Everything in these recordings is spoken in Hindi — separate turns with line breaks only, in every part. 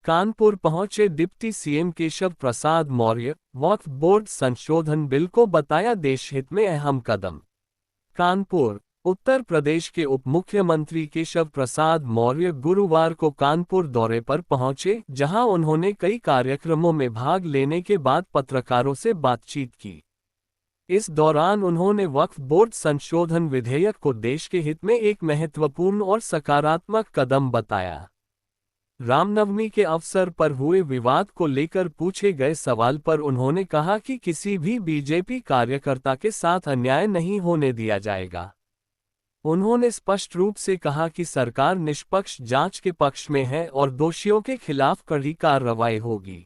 कानपुर पहुंचे डिप्टी सीएम केशव प्रसाद मौर्य। वक्फ बोर्ड संशोधन बिल को बताया देशहित में अहम कदम। कानपुर, उत्तर प्रदेश के उप मुख्यमंत्री केशव प्रसाद मौर्य गुरुवार को कानपुर दौरे पर पहुंचे, जहां उन्होंने कई कार्यक्रमों में भाग लेने के बाद पत्रकारों से बातचीत की। इस दौरान उन्होंने वक्फ बोर्ड संशोधन विधेयक को देश के हित में एक महत्वपूर्ण और सकारात्मक कदम बताया। रामनवमी के अवसर पर हुए विवाद को लेकर पूछे गए सवाल पर उन्होंने कहा कि किसी भी बीजेपी कार्यकर्ता के साथ अन्याय नहीं होने दिया जाएगा। उन्होंने स्पष्ट रूप से कहा कि सरकार निष्पक्ष जांच के पक्ष में है और दोषियों के खिलाफ कड़ी कार्रवाई होगी।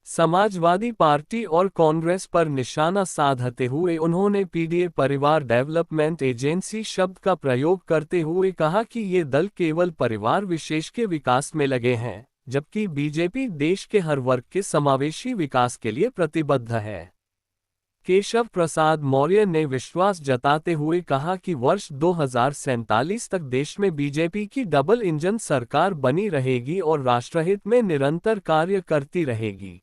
समाजवादी पार्टी और कांग्रेस पर निशाना साधते हुए उन्होंने पीडीए परिवार डेवलपमेंट एजेंसी शब्द का प्रयोग करते हुए कहा कि ये दल केवल परिवार विशेष के विकास में लगे हैं, जबकि बीजेपी देश के हर वर्ग के समावेशी विकास के लिए प्रतिबद्ध है। केशव प्रसाद मौर्य ने विश्वास जताते हुए कहा कि वर्ष 2047 तक देश में बीजेपी की डबल इंजन सरकार बनी रहेगी और राष्ट्रहित में निरंतर कार्य करती रहेगी।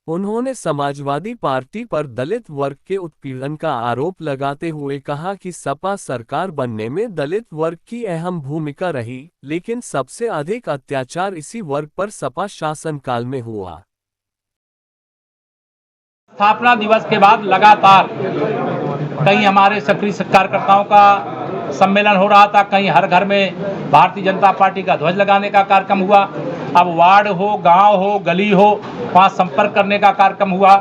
उन्होंने समाजवादी पार्टी पर दलित वर्ग के उत्पीड़न का आरोप लगाते हुए कहा कि सपा सरकार बनने में दलित वर्ग की अहम भूमिका रही, लेकिन सबसे अधिक अत्याचार इसी वर्ग पर सपा शासनकाल में हुआ।
स्थापना दिवस के बाद लगातार कहीं हमारे सक्रिय कार्यकर्ताओं का सम्मेलन हो रहा था, कहीं हर घर में भारतीय जनता पार्टी का ध्वज लगाने का कार्यक्रम हुआ। अब वार्ड हो, गांव हो, गली हो, वहाँ संपर्क करने का कार्यक्रम हुआ।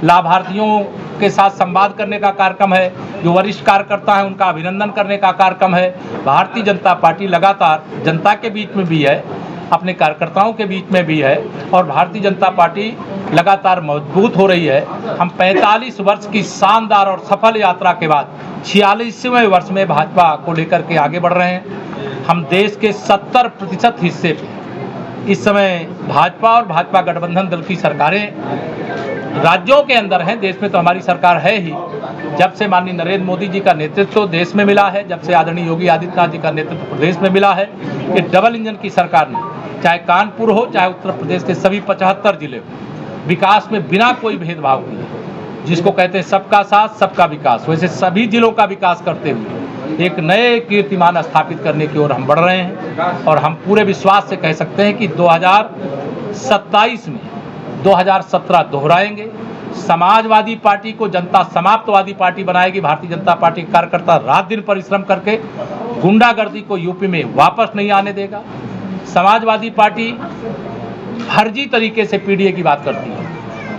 लाभार्थियों के साथ संवाद करने का कार्यक्रम है। जो वरिष्ठ कार्यकर्ता हैं उनका अभिनंदन करने का कार्यक्रम है। भारतीय जनता पार्टी लगातार जनता के बीच में भी है, अपने कार्यकर्ताओं के बीच में भी है और भारतीय जनता पार्टी लगातार मजबूत हो रही है। हम 45 वर्ष की शानदार और सफल यात्रा के बाद 46वें वर्ष में भाजपा को लेकर के आगे बढ़ रहे हैं। हम देश के 70% हिस्से पे इस समय भाजपा और भाजपा गठबंधन दल की सरकारें राज्यों के अंदर हैं। देश में तो हमारी सरकार है ही। जब से माननीय नरेंद्र मोदी जी का नेतृत्व देश में मिला है, जब से आदरणीय योगी आदित्यनाथ जी का नेतृत्व प्रदेश में मिला है, कि डबल इंजन की सरकार ने चाहे कानपुर हो चाहे उत्तर प्रदेश के सभी 75 जिले हो, विकास में बिना कोई भेदभाव किए, जिसको कहते हैं सबका साथ सबका विकास, वैसे सभी जिलों का विकास करते हुए एक नए कीर्तिमान स्थापित करने की ओर हम बढ़ रहे हैं। और हम पूरे विश्वास से कह सकते हैं कि 2027 में 2017 दोहराएंगे। समाजवादी पार्टी को जनता समाप्तवादी पार्टी बनाएगी। भारतीय जनता पार्टी के कार्यकर्ता रात दिन परिश्रम करके गुंडागर्दी को यूपी में वापस नहीं आने देगा। समाजवादी पार्टी फर्जी तरीके से पीडीए की बात करती है।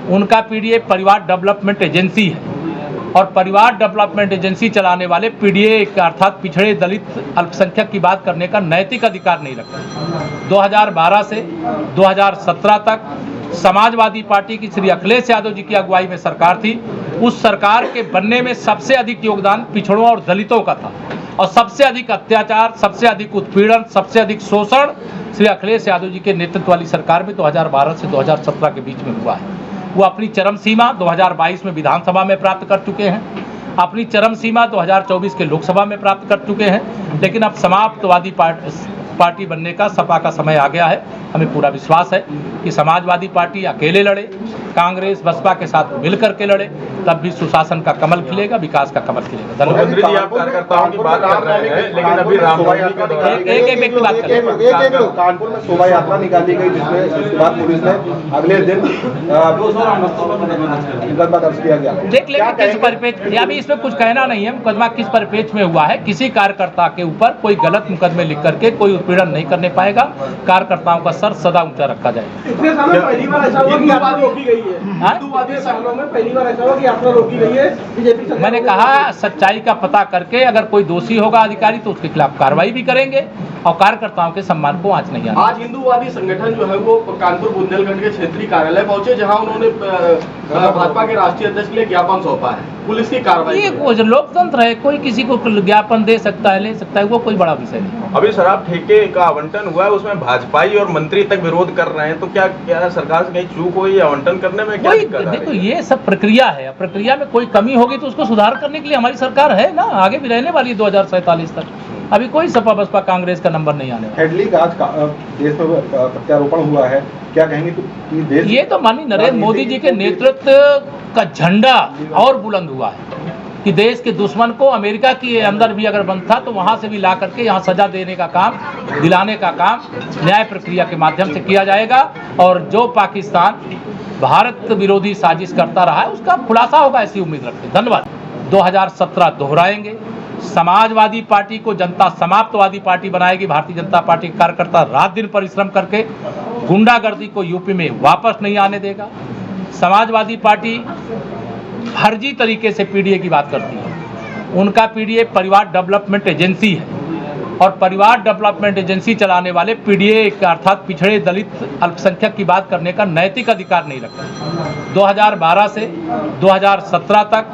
उनका पीडीए परिवार डेवलपमेंट एजेंसी है और परिवार डेवलपमेंट एजेंसी चलाने वाले पीडीए अर्थात पिछड़े दलित अल्पसंख्यक की बात करने का नैतिक अधिकार नहीं रखते। 2012 से 2017 तक समाजवादी पार्टी की श्री अखिलेश यादव जी की अगुवाई में सरकार थी। उस सरकार के बनने में सबसे अधिक योगदान पिछड़ों और दलितों का था और सबसे अधिक अत्याचार, सबसे अधिक उत्पीड़न, सबसे अधिक शोषण श्री अखिलेश यादव जी के नेतृत्व वाली सरकार में 2012 से 2017 के बीच में हुआ है। वो अपनी चरम सीमा 2022 में विधानसभा में प्राप्त कर चुके हैं, अपनी चरम सीमा 2024 के लोकसभा में प्राप्त कर चुके हैं। लेकिन अब समाप्तवादी पार्टी बनने का सपा का समय आ गया है। हमें पूरा विश्वास है कि समाजवादी पार्टी अकेले लड़े, कांग्रेस बसपा के साथ मिलकर के लड़े, तब भी सुशासन का कमल खिलेगा, विकास का कमल खिलेगा। धन्यवाद।
आप कार्यकर्ताओं की बात कर रहे हैं, लेकिन अभी रामनवमी के दौरान
एक व्यक्ति बात करें।
कानपुर में शोभा यात्रा निकाली गई, जिसमें उसके बाद पुलिस ने अगले दिन मुकदमा दर्ज किया गया।
देख लेंगे किस परिप्रेक्ष्य, अभी इसमें कुछ कहना नहीं है। मुकदमा किस परिप्रेक्ष्य में हुआ है, किसी कार्यकर्ता के ऊपर कोई गलत मुकदमे लिख करके कोई उत्पीड़न नहीं करने पाएगा। कार्यकर्ताओं का सर सदा ऊंचा रखा जाएगा।
इतने सालों में पहली बार ऐसा हुआ कि यात्रा रोकी गई है। हिंदूवादी सालों में पहली बार ऐसा हुआ कि यात्रा रोकी गई है। बीजेपी
मैंने कहा सच्चाई का पता करके अगर कोई दोषी होगा अधिकारी तो उसके खिलाफ कार्रवाई भी करेंगे और कार्यकर्ताओं के सम्मान को आंच नहीं आने।
आज हिंदूवादी संगठन जो है वो कानपुर बुंदेलखंड के क्षेत्रीय कार्यालय पहुंचे, जहां उन्होंने भाजपा के राष्ट्रीय अध्यक्ष के लिए ज्ञापन सौंपा है। पुलिस की कार्रवाई,
ये लोकतंत्र है, कोई किसी को ज्ञापन दे सकता है, ले सकता है, वो कोई बड़ा विषय नहीं।
अभी शराब ठेके का आवंटन हुआ है, उसमें भाजपाई और मंत्री तक विरोध कर रहे हैं, तो क्या सरकार से कहीं चूक हुई आवंटन करने में? क्या
देखो ये सब प्रक्रिया है, प्रक्रिया में कोई कमी होगी तो उसको सुधार करने के लिए हमारी सरकार है ना, आगे भी रहने वाली है 2047 तक। अभी कोई सपा बसपा कांग्रेस का नंबर नहीं आने वाला।
हेडली का आज देश में प्रत्यारोपण हुआ है, क्या कहेंगे कि देश
ये तो माननीय नरेंद्र मोदी जी के नेतृत्व का झंडा और बुलंद हुआ है कि देश के दुश्मन को अमेरिका के अंदर भी अगर बंद था तो वहां से भी ला करके यहाँ सजा देने का काम, दिलाने का काम न्याय प्रक्रिया के माध्यम से किया जाएगा और जो पाकिस्तान भारत विरोधी साजिश करता रहा है उसका खुलासा होगा, ऐसी उम्मीद रखते हैं। धन्यवाद। 2017 दोहराएंगे, समाजवादी पार्टी को जनता समाप्तवादी पार्टी बनाएगी। भारतीय जनता पार्टी के कार्यकर्ता रात दिन परिश्रम करके गुंडागर्दी को यूपी में वापस नहीं आने देगा। समाजवादी पार्टी फर्जी तरीके से पीडीए की बात करती है। उनका पीडीए परिवार डेवलपमेंट एजेंसी है और परिवार डेवलपमेंट एजेंसी चलाने वाले पीडीए अर्थात पिछड़े दलित अल्पसंख्यक की बात करने का नैतिक अधिकार नहीं रखते। 2012 से 2017 तक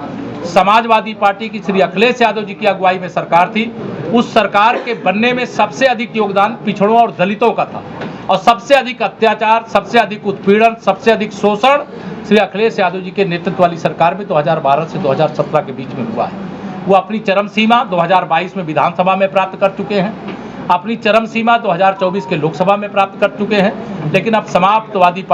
समाजवादी पार्टी की श्री अखिलेश यादव जी की अगुवाई में सरकार थी। उस सरकार के बनने में सबसे अधिक योगदान पिछड़ों और दलितों का था और सबसे अधिक अत्याचार, सबसे अधिक उत्पीड़न, सबसे अधिक शोषण श्री अखिलेश यादव जी के नेतृत्व वाली सरकार में 2012 से 2017 के बीच में हुआ है। वो अपनी चरम सीमा 2022 में विधानसभा में प्राप्त कर चुके हैं, अपनी चरम सीमा 2024 के लोकसभा में प्राप्त कर चुके हैं। लेकिन अब समाप्तवादी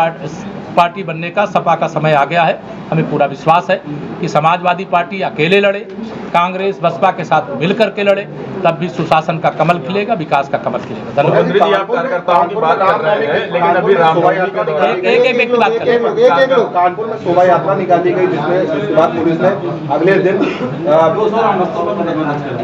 पार्टी बनने का सपा का समय आ गया है। हमें पूरा विश्वास है कि समाजवादी पार्टी अकेले लड़े, कांग्रेस बसपा के साथ मिलकर के लड़े, तब भी सुशासन का कमल खिलेगा, विकास का कमल खिलेगा।
मंत्री जी, आप कार्यकर्ताओं की बात कर रहे हैं, लेकिन अभी रामनवमी के दौरान
एक व्यक्ति बात कर रहे हैं।
कानपुर में शोभा यात्रा निकाली गई जिसमें उसके बाद पुलिस ने अगले दिन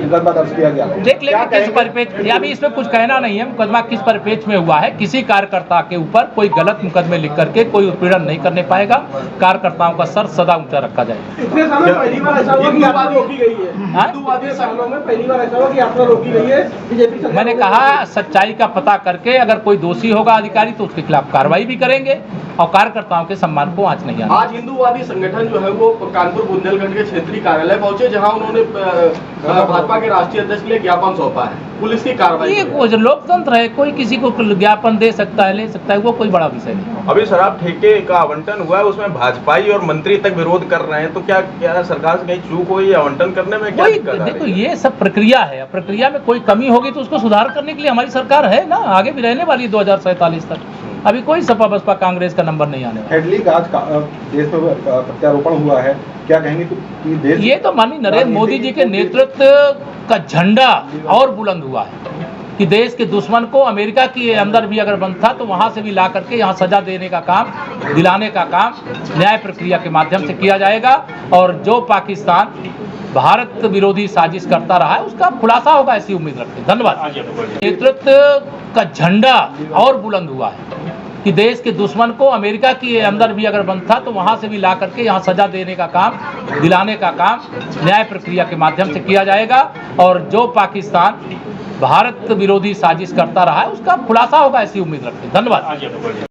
मुकदमा दर्ज किया गया।
देख लेंगे किस परिप्रेक्ष्य, अभी इसमें कुछ कहना नहीं है। मुकदमा किस परिप्रेक्ष्य में हुआ है, किसी कार्यकर्ता के ऊपर कोई गलत मुकदमे लिख करके कोई उत्पीड़न नहीं करने पाएगा। कार्यकर्ताओं का सर सदा ऊंचा रखा जाएगा।
इतने सालों में पहली बार ऐसा हुआ कि यात्रा रोकी गई है। हिंदूवादी सालों में पहली बार ऐसा हुआ कि यात्रा रोकी गई है। बीजेपी
मैंने कहा सच्चाई का पता करके अगर कोई दोषी होगा अधिकारी तो उसके खिलाफ कार्रवाई भी करेंगे और कार्यकर्ताओं के सम्मान को आंच नहीं आना।
आज हिंदूवादी संगठन जो है वो कानपुर बुंदेलखंड के क्षेत्रीय कार्यालय पहुंचे, जहां उन्होंने भाजपा के राष्ट्रीय अध्यक्ष के लिए ज्ञापन सौंपा है। पुलिस की कार्रवाई,
ये लोकतंत्र है, कोई किसी को ज्ञापन दे सकता है, ले सकता है, वो कोई बड़ा विषय नहीं।
अभी शराब ठेके का आवंटन हुआ है, उसमें भाजपाई और मंत्री तक विरोध कर रहे हैं, तो क्या सरकार से कहीं चूक हुई आवंटन करने में? क्या दिक्कत
देखो, ये सब प्रक्रिया है, प्रक्रिया में कोई कमी होगी तो उसको सुधार करने के लिए हमारी सरकार है ना, आगे भी रहने वाली है 2047 तक। अभी कोई सपा बसपा कांग्रेस का नंबर नहीं आने वाला।
हेडली का आज देश में प्रत्यारोपण हुआ है, क्या कहेंगे कि देश
ये तो माननीय नरेंद्र मोदी जी के नेतृत्व का झंडा और बुलंद हुआ है कि देश के दुश्मन को अमेरिका के अंदर भी अगर बंद था तो वहां से भी ला करके यहाँ सजा देने का काम, दिलाने का काम न्याय प्रक्रिया के माध्यम से किया जाएगा और जो पाकिस्तान भारत विरोधी साजिश करता रहा है उसका खुलासा होगा, ऐसी उम्मीद रखते हैं। धन्यवाद। नेतृत्व का झंडा और बुलंद हुआ है कि देश के दुश्मन को अमेरिका के अंदर भी अगर बंद था तो वहां से भी ला करके यहाँ सजा देने का काम, दिलाने का काम न्याय प्रक्रिया के माध्यम से किया जाएगा और जो पाकिस्तान भारत विरोधी साजिश करता रहा है उसका खुलासा होगा, ऐसी उम्मीद रखते हैं। धन्यवाद।